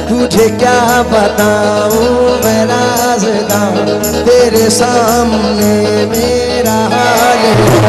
तुझे क्या बताऊं मैं राज़दा, तेरे सामने मेरा हाल है।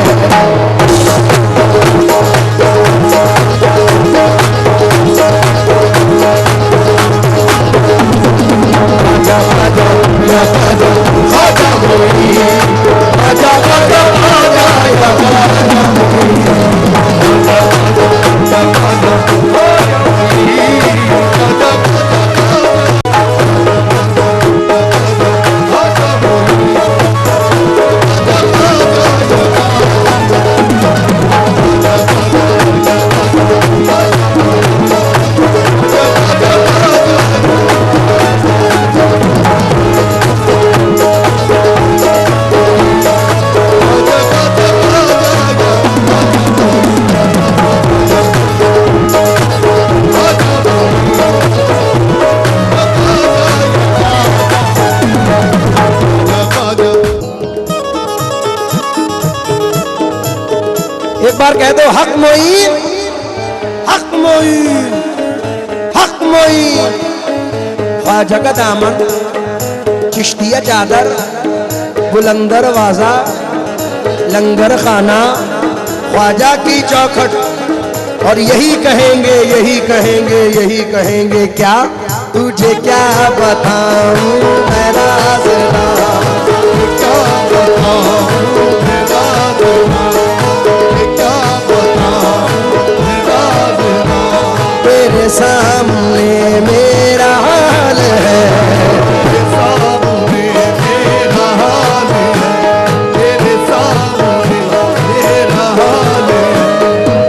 एक बार कह दो हक मोईन, हक मोईन, हक मोईन। ख्वाजा का दामन, चिश्तिया चादर, बुलंदर वाजा, लंगर खाना, ख्वाजा की चौखट। और यही कहेंगे, यही कहेंगे, यही कहेंगे क्या? तुझे क्या बताऊं मैं राज़दा, क्या बताऊं मैं राज़दा, तेरे सामने मेरा हाल है, तेरे सामने मेरा हाल है, तेरे सामने मेरा हाल है।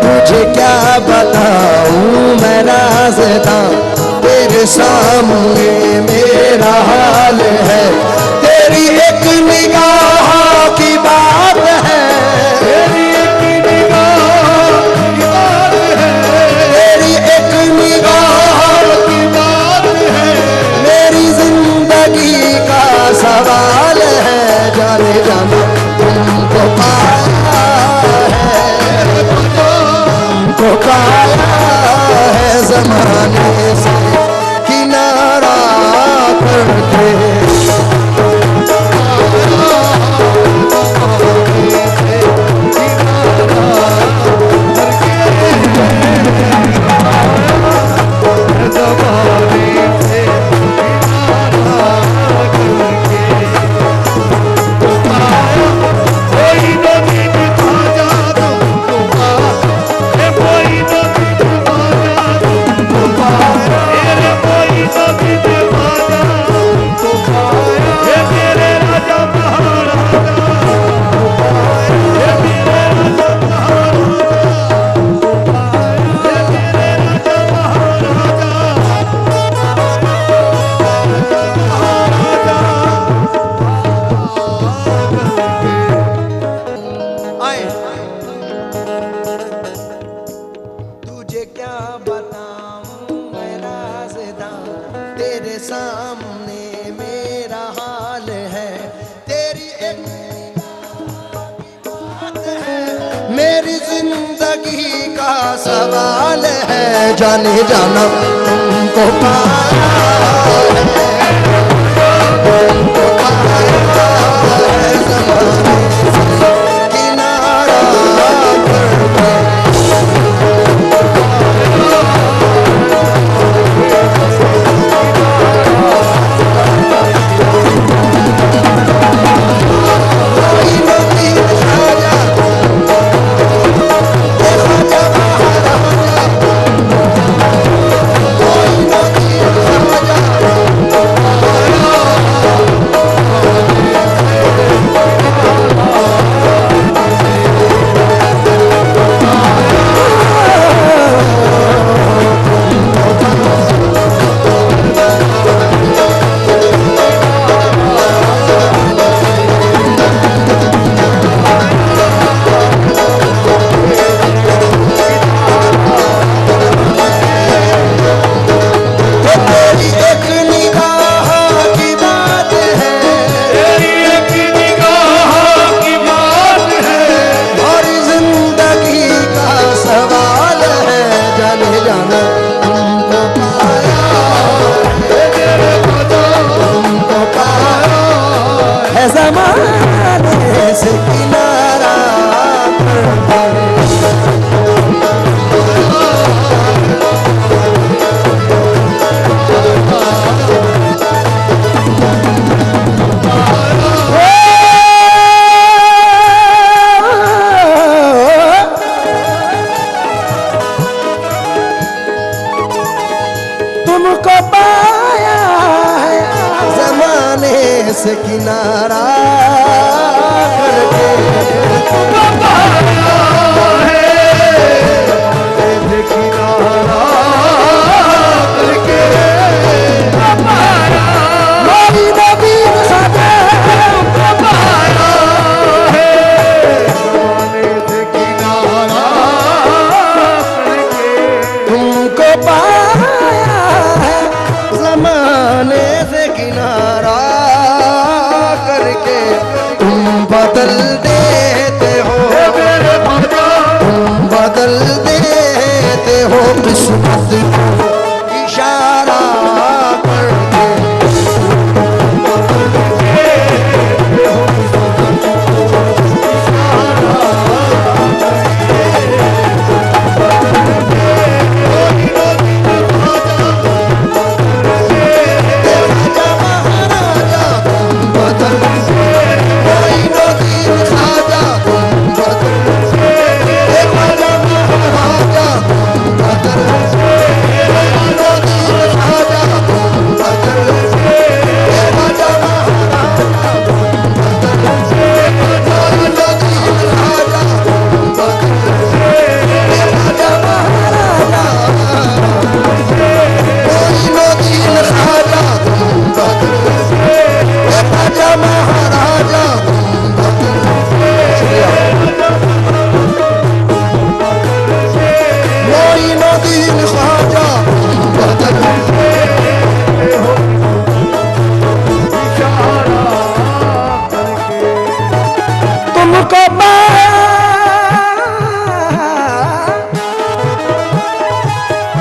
तुझे क्या बताऊं मैं राज़दा, तेरे सामने मेरा हाल है। तेरी एक निगाह की बात है, तेरी एक निगाह की बात है, तेरी एक निगाह की बात है, मेरी जिंदगी का सवाल है। जाने जाना तुमको पाया है, तुमको पाया है, ज़माने से किनारा करके बताऊं मैं राज़दां, तेरे सामने मेरा हाल है। तेरी एक बात है, मेरी जिंदगी का सवाल है। जाने जाना तुमको पाया है, तुमको पाया है ज़माने से किनारा करके। ज़माने से किनारा तुमको पाया है, ज़माने से किनारा करके। तुमको पाया है, किनारा करके। मेरी नबी ख़ाजा तुमको पाया है, ज़माने से किनारा करके। तुमको पाया है, ज़माने से किनारा करके। तुम बदल देते हो, तुम बदल देते हो किस्मत को इशारा करके।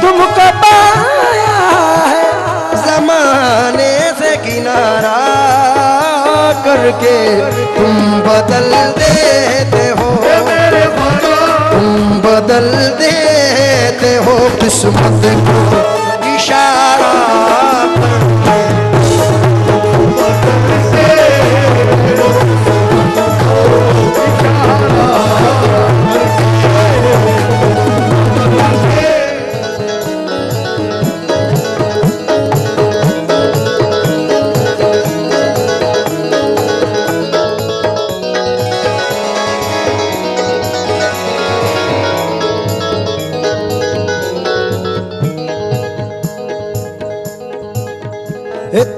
तुमको पाया है, ज़माने से किनारा करके। तुम बदल देते हो, तुम बदल देते हो किस्मत को इशारा करके।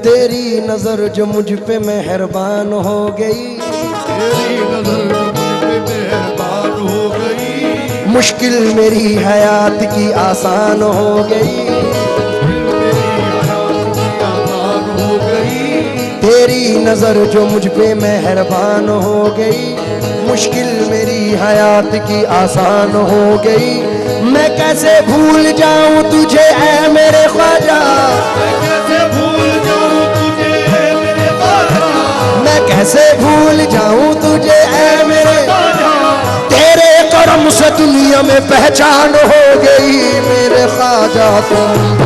तेरी नजर जो मुझ पे मेहरबान हो गई, तेरी नजर मुझ पे मेहरबान हो गई। मुश्किल मेरी हयात की आसान हो गई। तेरी नजर जो मुझ पे मेहरबान हो गई, मुश्किल मेरी हयात की आसान हो गई। मैं कैसे भूल जाऊं तुझे ऐ मेरे ख्वाजा, मैं कैसे भूल जाऊं तुझे ऐ मेरे ख्वाजा, मैं कैसे भूल जाऊं तुझे ऐ मेरे ख्वाजा। तेरे करम से दुनिया में पहचान हो गई मेरे ख्वाजा तुम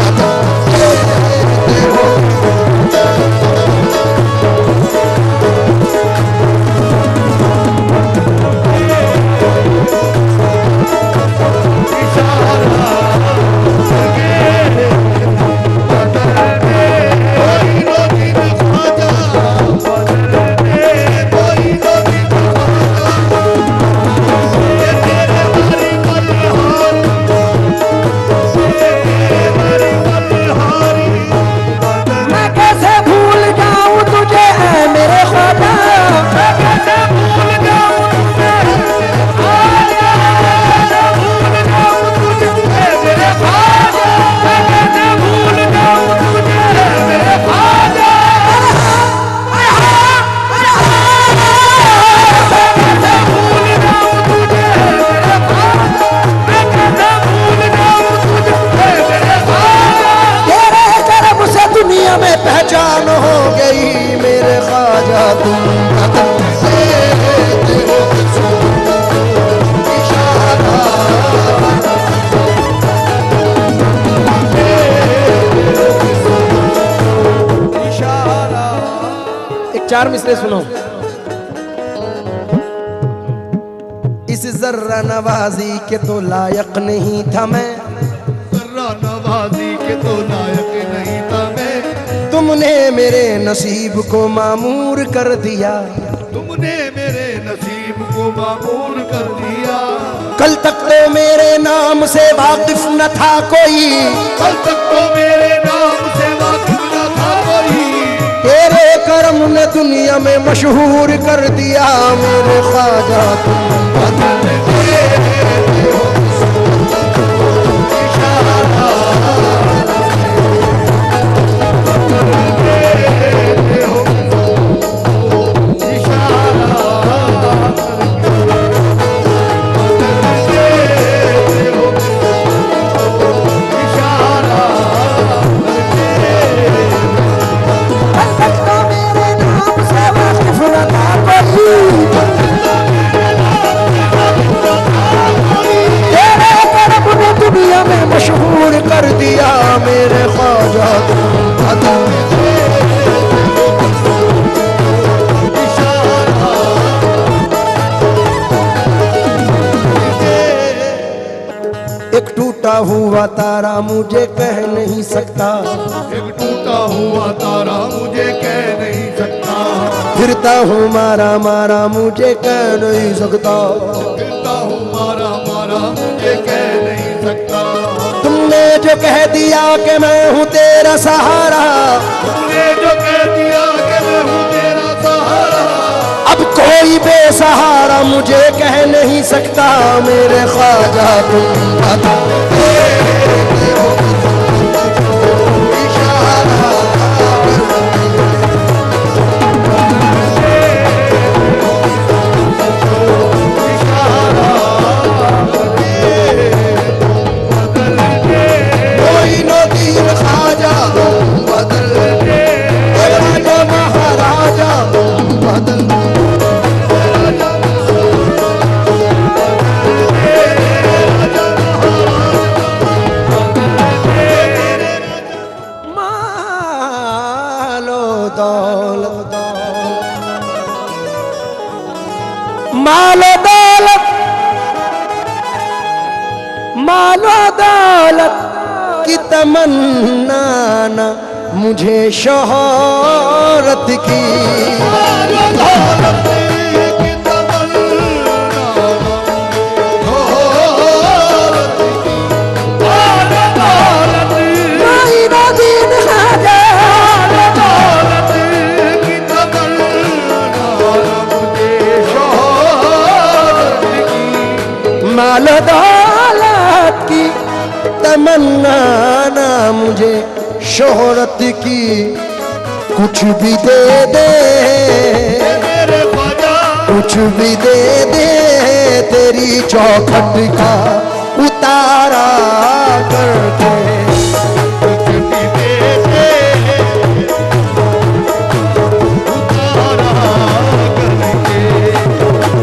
पहचान हो गई मेरे ख्वाजा तुम एक चार मिसरे सुनो। इस जर्रा नवाजी के तो लायक नहीं था मैं, जर्रा नवाजी के तो लायक नहीं था मैं। तुमने मेरे नसीब को मामूर कर दिया, तुमने मेरे नसीब को मामूर कर दिया। कल तक तो मेरे नाम से वाकिफ न था कोई, कल तक तो मेरे नाम से वाकिफ न था कोई। तेरे करम ने दुनिया में मशहूर कर दिया मेरे ख्वाजा तुम बदल गए हो। मशहूर कर दिया मेरे ख्वाजा एक टूटा हुआ तारा मुझे कह नहीं सकता, एक टूटा हुआ तारा मुझे कह नहीं सकता। फिरता हूँ मारा मारा मुझे कह नहीं सकता, फिरता हूँ मारा मारा मुझे कह नहीं सकता। तुमने जो कह दिया कि मैं हूँ तेरा सहारा, तुमने जो कह दिया कि मैं हूँ तेरा सहारा। अब कोई बेसहारा मुझे कह नहीं सकता मेरे ख्वाजा तुम बता मालो दौलत मालो दौलत की तमन्ना न मुझे शोहरत की, मालो दौलत की तमन्ना शोहरत की। मालो दौलत कोई न दीन हाजा, मालो दौलत की तमन्ना मुझे शोहरत की। मालो दौलत मुझे शोहरत की कुछ भी दे दे, मेरे ख्वाजा कुछ भी दे दे, तेरी चौखट का उतारा करके। कुछ भी दे दे, उतारा करके,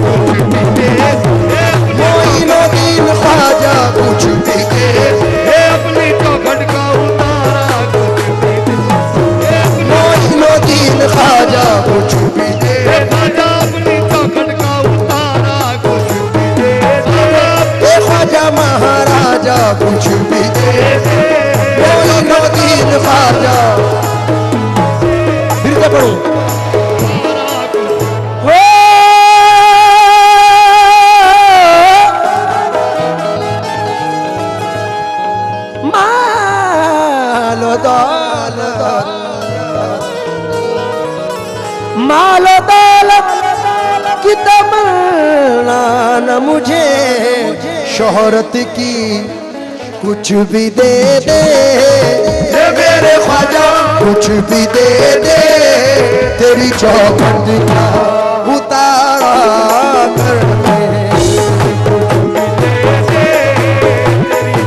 कुछ भी दे दे, मोइनुद्दीन ख्वाजा कुछ भी दे दे, अपनी चौखट का उतारा कुछ भी दे, मोइनुद्दीन ख्वाजा कुछ भी दे दे, ख्वाजा अपनी चौखट का उतारा कुछ भी दे, ए ख्वाजा महाराजा कुछ भी दे दे, मोइनुद्दीन ख्वाजा। फिर क्या पढ़ूं? हो मालो दौलत, मालो दौलत की तमन्ना न मुझे, शोहरत की कुछ भी दे दे, मेरे ख्वाजा कुछ भी दे दे, तेरी चौखट का उतारा करके। अपनी चौखट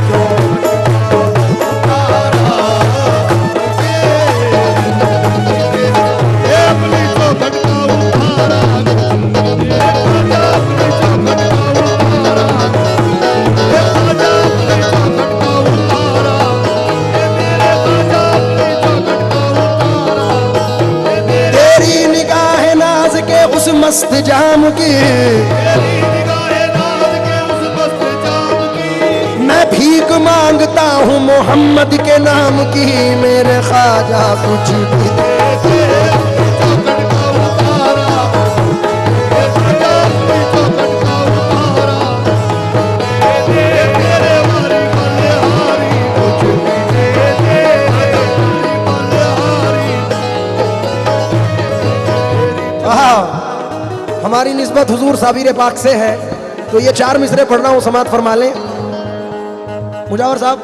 का उतारा, ख्वाजा अपनी चौखट का उतारा, ख्वाजा अपनी चौखट का उतारा, मेरे ख्वाजा अपनी चौखट का उतारा, तेरी निगाह नाज के उस मस्त जाम की, तेरी निगाहे नाज के उस मस्त जाम की, मैं भीख मांगता हूँ मोहम्मद के नाम की, मेरे ख्वाजा कुछ भी दे। अपनी चौखट का उतारा, ख्वाजा अपनी चौखट का उतारा, तेरे वारी बलिहारी कुछ भी दे दे, बलिहारी हमारी निस्बत हुजूर साबिर पाक से है, तो ये 4 मिसरे पढ़ना हूँ, समात फरमा लें। मुजावर साहब,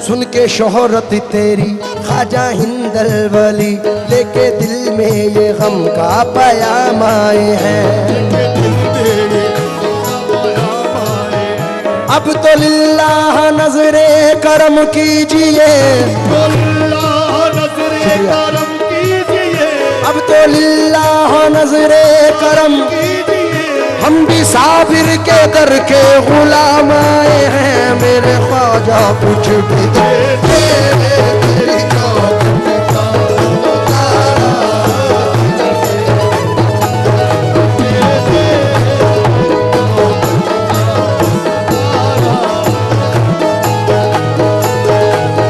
सुन के शोहरत तेरी ख्वाजा हिंदल वली, लेके दिल में ये गम का पयाम आए हैं। अब तो लिल्लाह नजरे करम कीजिए, अब तो लिल्लाह नजरे करम, हम भी साबिर के दर के गुलाम आए हैं, मेरे ख्वाजा कुछ भी दे दे, तेरी चौखट का उतारा।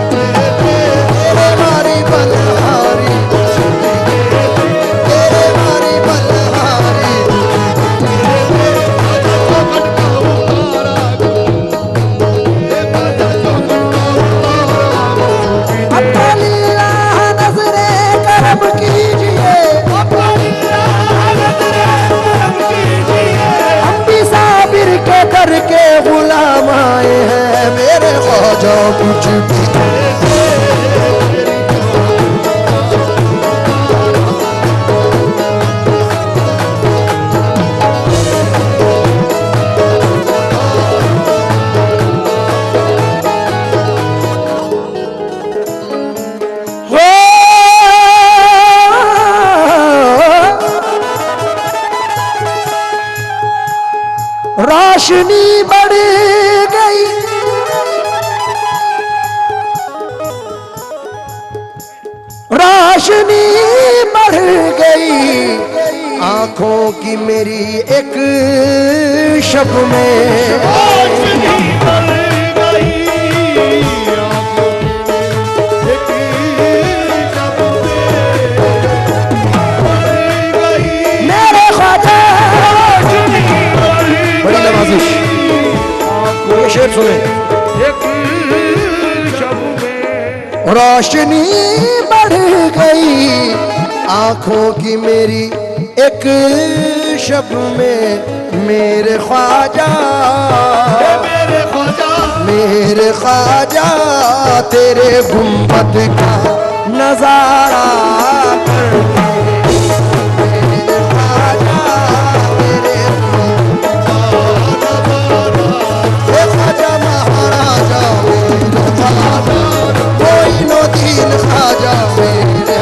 तेरे मारी बलहारी कुछ भी दे दे, तेरे मारी बलहारी अल्लाह नजरे करम कीजिए, हम भी साबिर के दर के गुलाम आए हैं, मेरे ख्वाजा कुछ भी दे दे। हो रोशनी बढ़ गई, रोशनी बढ़ गई, आंखों की मेरी एक शब में, मेरे ख्वाजा बड़ी नवाजिश। ये शेर सुने, रोशनी बढ़ गई आंखों की मेरी एक शब में, मेरे ख्वाजा, मेरे ख्वाजा तेरे गुंबद का नजारा करके, मेरे ख्वाजा तेरे ख्वाजा महाराजा मेरे ख्वाजा, मोइनुद्दीन ख्वाजा मेरे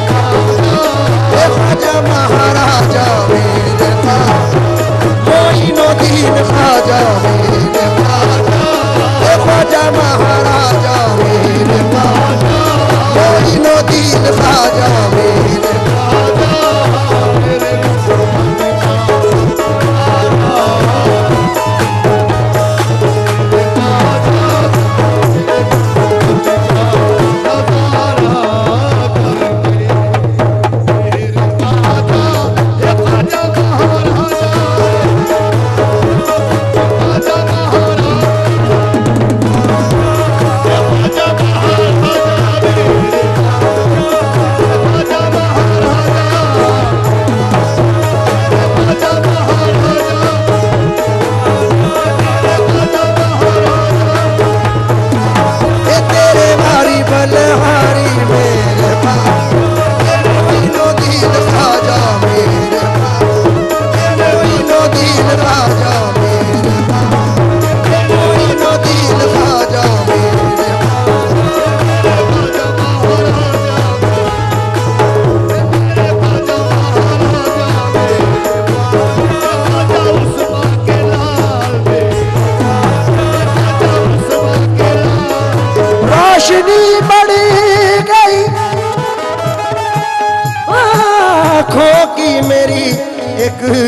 ख्वाजा महाराजा मेरे मोइनुद्दीन ख्वाजा मेरे ख्वाजा महाराजा मेरे मोइनुद्दीन ख्वाजा मेरे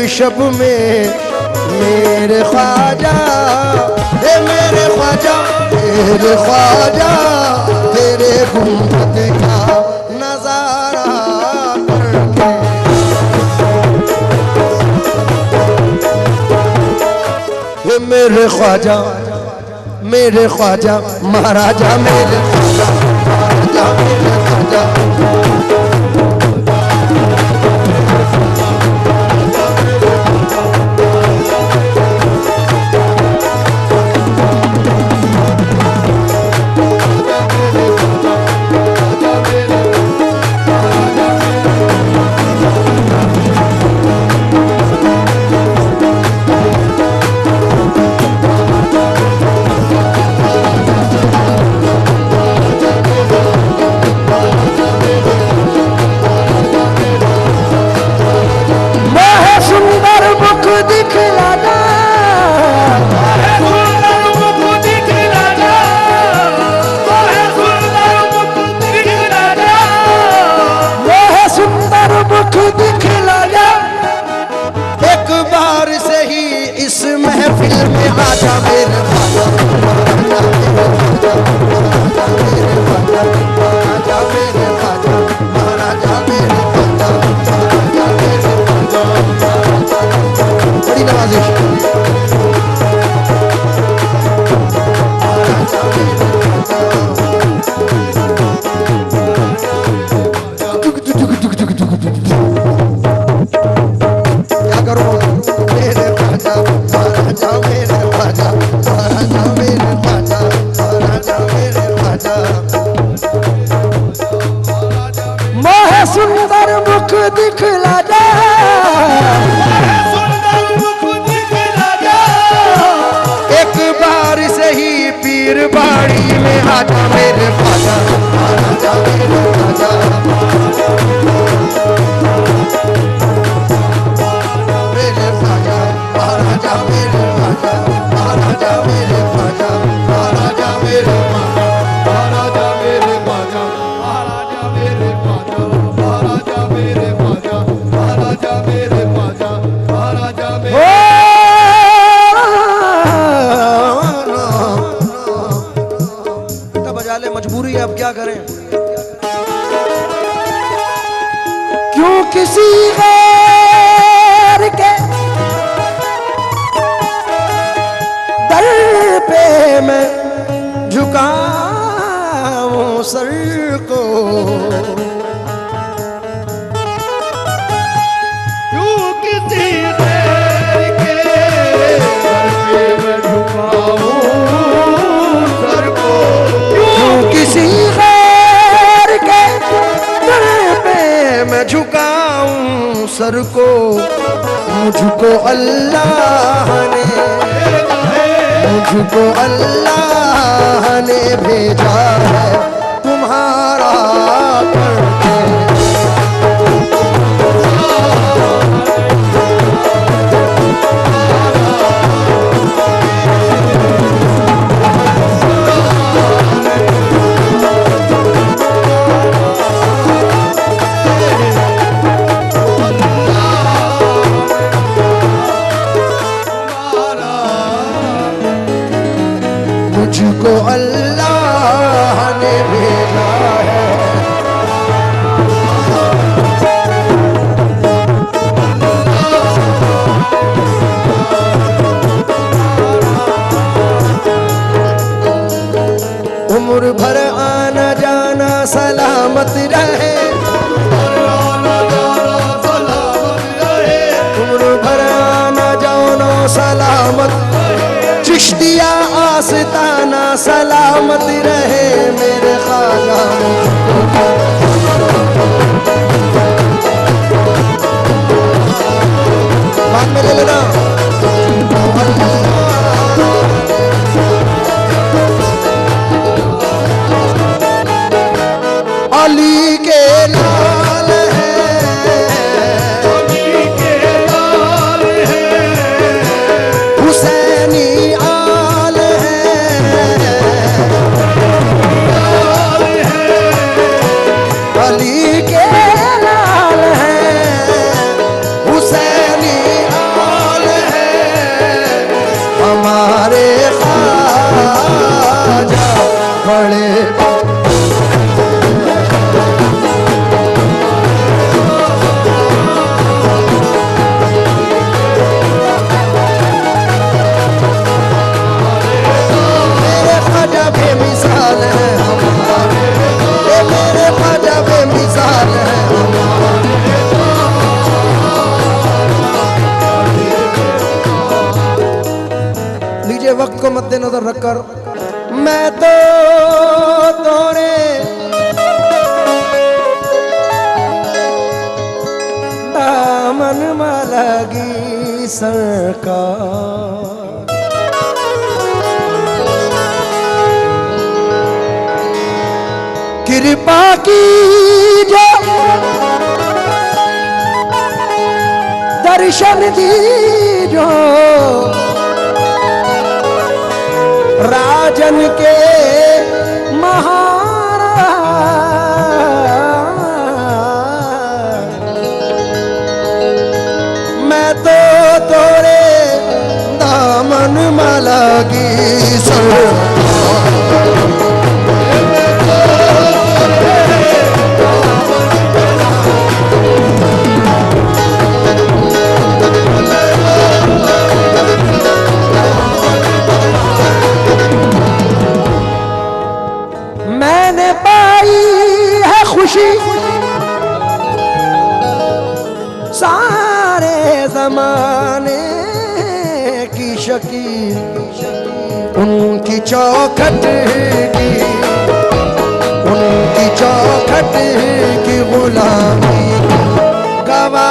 शब में मेरे ख्वाजा, मेरे ख्वाजा, मेरे ख्वाजा तेरे गुंबद का नजारा करके, मेरे ख्वाजा, मेरे ख्वाजा महाराजा मेरे ख्वाजा, महाराजा मेरे ख्वाजा, मजबूरी है, अब क्या करें। क्यों किसी गैर के दर पे मैं झुकाऊं सर को, क्यों किसी गैर के नजर को मुझको अल्लाह ने, मुझको अल्लाह ने भेजा है तुम्हारा करके। मुझको अल्लाह ने भेजा है। उम्र भर आना जाना सलामत रहे, उम्र भर आना जाना सलामत, चिश्तिया आस्ताना सलामत रहे मेरे ख्वाजा। बाद में ले लेना। अली के लाल है, अली के लाल है, हुसैनी आल है, अली के लाल है, हुसैनी आल है, हमारे ख्वाजा बड़े बेमिसाल है हमारे, ये मेरे ख्वाजा बेमिसाल है हमारे। लीजिए वक्त को मद्देनजर रखकर मैं तो तोरे दामन में लगी सरकार, कृपा की जो दर्शन दी जो राजन के महाराज, मैं तो तोरे दामन में लगी सरकार। मैंने पाई है खुशी सारे जमाने की शकील, उनकी चौखट की, उनकी चौखट की गुलामी गवा